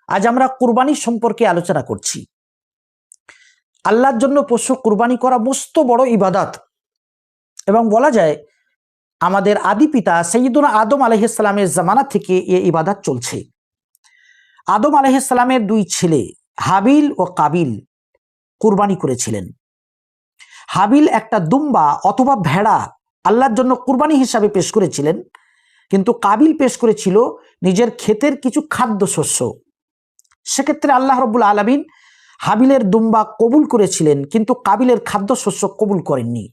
আজ আমরা কুরবানি সম্পর্কে আলোচনা করছি। আল্লাহর জন্য পশু কুরবানি করা মস্ত বড় ইবাদত এবং বলা যায় আমাদের আদি পিতা সৈয়দুনা আদম আলাইহিস সালামের জামানা থেকে এই ইবাদত চলছে। আদম আলাইহিস সালামের দুই ছেলে হাবিল ও কাবিল কুরবানি করেছিলেন। হাবিল একটা দুম্বা অথবা ভেড়া আল্লাহর জন্য কুরবানি হিসাবে পেশ করেছিলেন, কিন্তু কাবিল পেশ করেছিল নিজের ক্ষেতের কিছু খাদ্যশস্য। সেক্ষেত্রে আল্লাহ রাব্বুল আলামিন হাবিলের দুম্বা কবুল করেছিলেন, কিন্তু কাবিলের খাদ্যশস্য কবুল করেননি।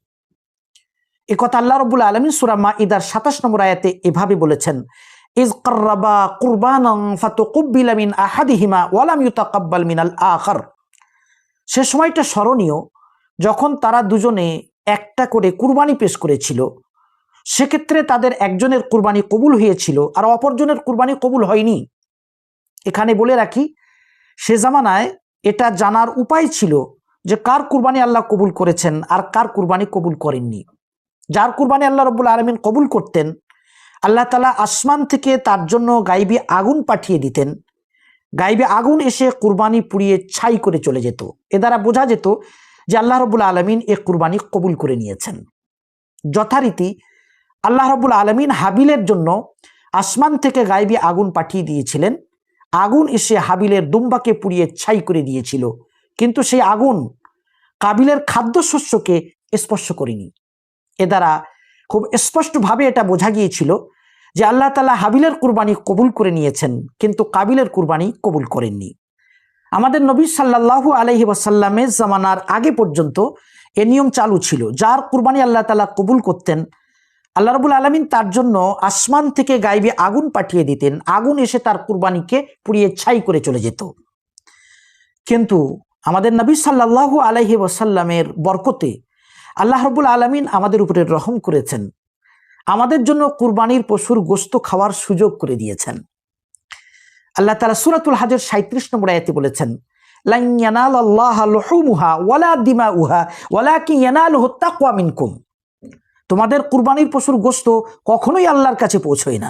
একথা আল্লাহ রাব্বুল আলামিন সূরা মাইদার 27 নম্বর আয়াতে এভাবে বলেছেন, ইজ কাররাবা কুরবানান ফাতুকুব্বিলা মিন আহাদিহিমা ওয়া লাম ইউতাকাব্বাল মিনাল আখার। সে সময়টা স্মরণীয় যখন তারা দুজনে একটা করে কুরবানি পেশ করেছিল। সেক্ষেত্রে তাদের একজনের কুরবানি কবুল হয়েছিল আর অপরজনের কুরবানি কবুল হয়নি। এখানে বলে রাখি, সে জামানায় এটা জানার উপায় ছিল যে কার কুরবানি আল্লাহ কবুল করেছেন আর কার কুরবানি কবুল করেননি। যার কুরবানি আল্লাহ রাব্বুল আলামিন কবুল করতেন, আল্লাহ তাআলা আসমান থেকে তার জন্য গায়বী আগুন পাঠিয়ে দিতেন। গায়বী আগুন এসে কুরবানি পুড়িয়ে ছাই করে চলে যেত। এ দ্বারা বোঝা যেত যে আল্লাহ রাব্বুল আলামিন এ কুরবানি কবুল করে নিয়েছেন। যথারীতি আল্লাহ রাব্বুল আলামিন হাবিলের জন্য আসমান থেকে গায়বী আগুন পাঠিয়ে দিয়েছিলেন। আগুন এসে হাবিলের দুম্বাকে পুড়িয়ে ছাই করে দিয়েছিল, কিন্তু সেই আগুন কাবিলের খাদ্যশস্যকে স্পর্শ করেনি। এ দ্বারা খুব স্পষ্টভাবে এটা বোঝা গিয়েছিল যে আল্লাহ তাআলা হাবিলের কুরবানি কবুল করে নিয়েছেন, কিন্তু কাবিলের কুরবানি কবুল করেননি। আমাদের নবী সাল্লাল্লাহু আলাইহি ওয়াসাল্লামের জামানার আগে পর্যন্ত এ নিয়ম চালু ছিল। যার কুরবানি আল্লাহ তাআলা কবুল করতেন, আল্লাহ রাব্বুল আলামিন তার জন্য আসমান থেকে গায়বী আগুন পাঠিয়ে দিতেন। আগুন এসে তার কুরবানিকে পুড়িয়ে ছাই করে চলে যেত। কিন্তু আমাদের নবী সাল্লাল্লাহু আলাইহি ওয়াসাল্লামের বরকতে আল্লাহ রাব্বুল আলামিন আমাদের উপরে রহম করেছেন, আমাদের জন্য কুরবানির পশুর গোশত খাওয়ার সুযোগ করে দিয়েছেন। আল্লাহ তাআলা সূরাতুল হজের 37 নম্বর আয়াতে বলেছেন, লান ইয়ানালাল্লাহা লুহুমুহা ওয়ালা দিমাউহা ওয়ালাকিন ইয়ানালুহুত তাকওয়া মিনকুম। তোমাদের কুরবানির পশুর গোশত কখনোই আল্লাহর কাছে পৌঁছয় না,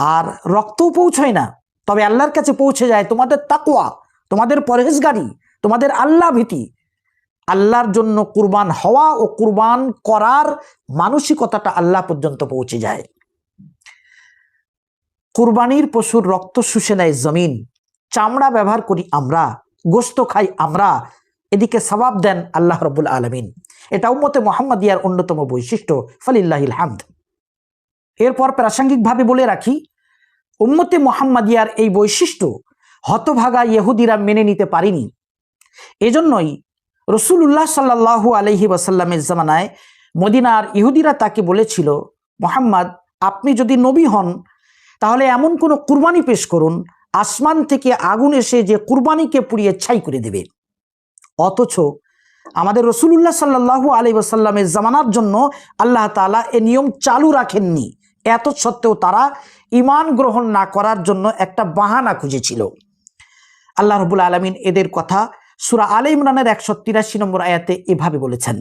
আর রক্তও পৌঁছয় না, তবে আল্লাহর কাছে পৌঁছে যায় তোমাদের তাকওয়া, তোমাদের পরহেজগারি, তোমাদের আল্লাহ ভীতি। আল্লাহর জন্য কুরবান হওয়া ও কুরবান করার মানসিকতাটা আল্লাহ পর্যন্ত পৌঁছে যায়। কুরবানির পশুর রক্ত শুষে নেয় জমিন, চামড়া ব্যবহার করি আমরা, গোশত খাই আমরা, এদিকে সওয়াব দেন আল্লাহ রাব্বুল আলামিন। এটা উম্মতে মুহাম্মাদিয়ার অন্যতম বৈশিষ্ট্য, ফালিল্লাহিল হামদ। এরপর প্রাসঙ্গিকভাবে বলে রাখি, উম্মতে মুহাম্মাদিয়ার এই বৈশিষ্ট্য হতভাগা ইহুদিরা মেনে নিতে পারেনি। এজন্যই রাসূলুল্লাহ সাল্লাল্লাহু আলাইহি ওয়াসাল্লামের জামানায় মদিনার ইহুদিরা তাকে বলেছিল, মুহাম্মদ আপনি যদি নবী হন তাহলে এমন কোন কুরবানি পেশ করুন আসমান থেকে আগুন এসে যে কুরবানিকে পুড়িয়ে ছাই করে দেবে। অথচ আমাদের রাসূলুল্লাহ সাল্লাল্লাহু আলাইহি ওয়াসাল্লামের জামানার জন্য আল্লাহ তাআলা এ নিয়ম চালু রাখেননি। এত সত্ত্বেও তারা ঈমান গ্রহণ না করার জন্য একটা বাহানা খুঁজেছিল। আল্লাহ রাব্বুল আলামিন এদের কথা সূরা আলে ইমরানের 183 নম্বর আয়াতে এভাবে বলেছেন,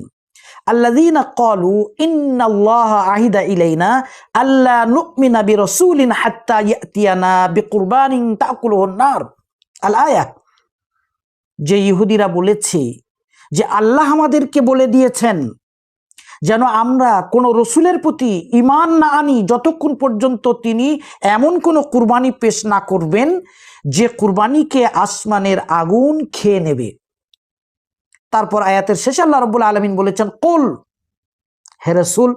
আল্লাযীনা ক্বালু ইন্নাল্লাহা আহিদা ইলাইনা আল্লা নুমিনা বিরাসূলিন হাত্তা ইয়াতিয়ানা বিকুরবানিন তাকুলুহুন নার। আল আয়া। যে ইহুদিরা বলেছে যে আল্লাহ আমাদেরকে বলে দিয়েছেন যেন আমরা কোনো রসুলের প্রতি ঈমান না আনি যতক্ষণ পর্যন্ত তিনি এমন কোনো কুরবানি পেশ না করবেন যে কুরবানিকে আসমানের আগুন খেয়ে নেবে। তারপর আয়াতের শেষে আল্লাহ রাব্বুল আলামিন বলেছেন, কুল, হে রাসূল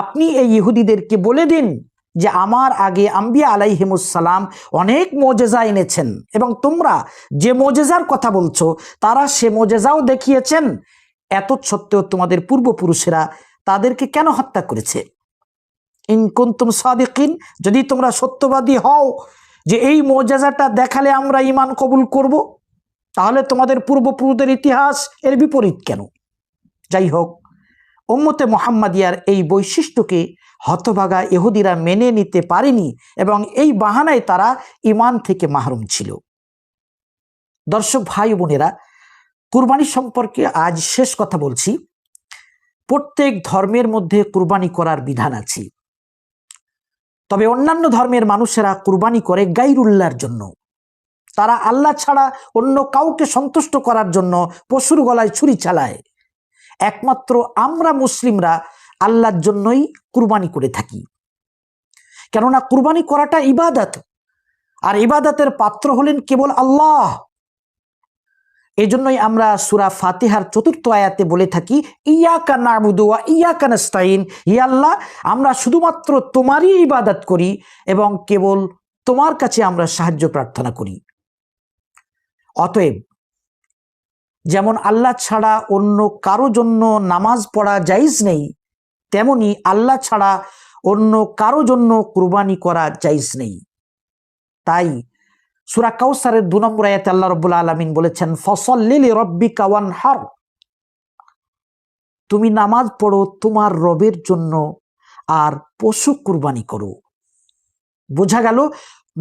আপনি এই ইহুদিদেরকে বলে দিন যে আমার আগে আম্বিয়া আলাইহিমুস সালাম অনেক মুজিজা এনেছেন এবং তোমরা যে মুজিজার কথা বলছো তারা সে মুজিজাও দেখিয়েছেন, এত সত্ত্বেও তোমাদের পূর্বপুরুষেরা তাদেরকে কেন হত্যা করেছে? ইন কুনতুম সাদিকিন, যদি তোমরা সত্যবাদী হও যে এই মুজিজাটা দেখালে আমরা ঈমান কবুল করব, তাহলে তোমাদের পূর্বপুরুষদের ইতিহাস এর বিপরীত কেন? যাই হোক, উম্মতে মুহাম্মাদিয়ার এই বৈশিষ্ট্যকে হতভাগা ইহুদিরা মেনে নিতে পারেনি এবং এই বাহানায় তারা ঈমান থেকে মাহরুম ছিল। দর্শক ভাই বোনেরা, কুরবানি সম্পর্কে আজ শেষ কথা বলছি। প্রত্যেক ধর্মের মধ্যে কুরবানি করার বিধান আছে, তবে অন্যান্য ধর্মের মানুষেরা কুরবানি করে গায়রুল্লাহর জন্য। তারা আল্লাহ ছাড়া অন্য কাউকে সন্তুষ্ট করার জন্য পশুর গলায় ছুরি চালায়। একমাত্র আমরা মুসলিমরা আল্লাহর জন্যই কুরবানি করে থাকি, কেননা কুরবানি করাটা ইবাদত, আর ইবাদতের পাত্র হলেন কেবল আল্লাহ। এই জন্যই আমরা সূরা ফাতিহার ৪র্থ আয়াতে বলে থাকি, ইয়াকা না'বুদু ওয়া ইয়াকা নাস্তাইন, হে আল্লাহ, আমরা শুধুমাত্র তোমারই ইবাদত করি এবং কেবল তোমার কাছে আমরা সাহায্য প্রার্থনা করি। অতএব যেমন আল্লাহ ছাড়া অন্য কারো জন্য নামাজ পড়া জায়েজ নেই, তেমনি আল্লাহ ছাড়া অন্য কারো জন্য কুরবানি করা জায়েজ নেই। তাই সূরা কাউসারের ২ নম্বর আয়াতে আল্লাহ রাব্বুল আলামিন বলেছেন, ফসল্লি লিরাব্বিকা ওয়ানহার, তুমি নামাজ পড়ো তোমার রবের জন্য আর পশু কুরবানি করো। বোঝা গেল,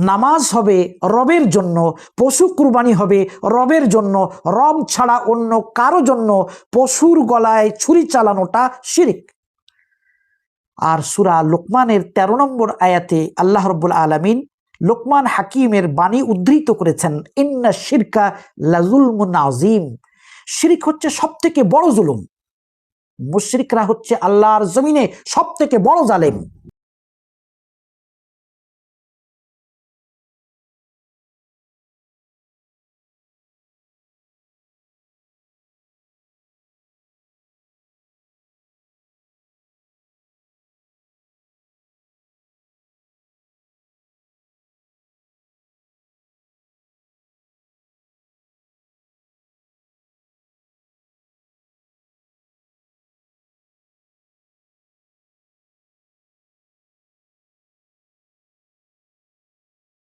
নামাজ হবে রবের জন্য, পশু কুরবানি হবে রবের জন্য। রব ছাড়া অন্য কারো জন্য পশুর গলায় ছুরি চালানোটা শিরক। আর সূরা লোকমানের ১৩ নম্বর আয়াতে আল্লাহ রাব্বুল আলামিন লোকমান হাকিমের বাণী উদ্ধৃত করেছেন, ইন্না শিরকা লাযুলমুন আযীম, শিরক হচ্ছে সবথেকে বড় জুলুম। মুশরিকরা হচ্ছে আল্লাহর জমিনে সবথেকে বড় জালেম।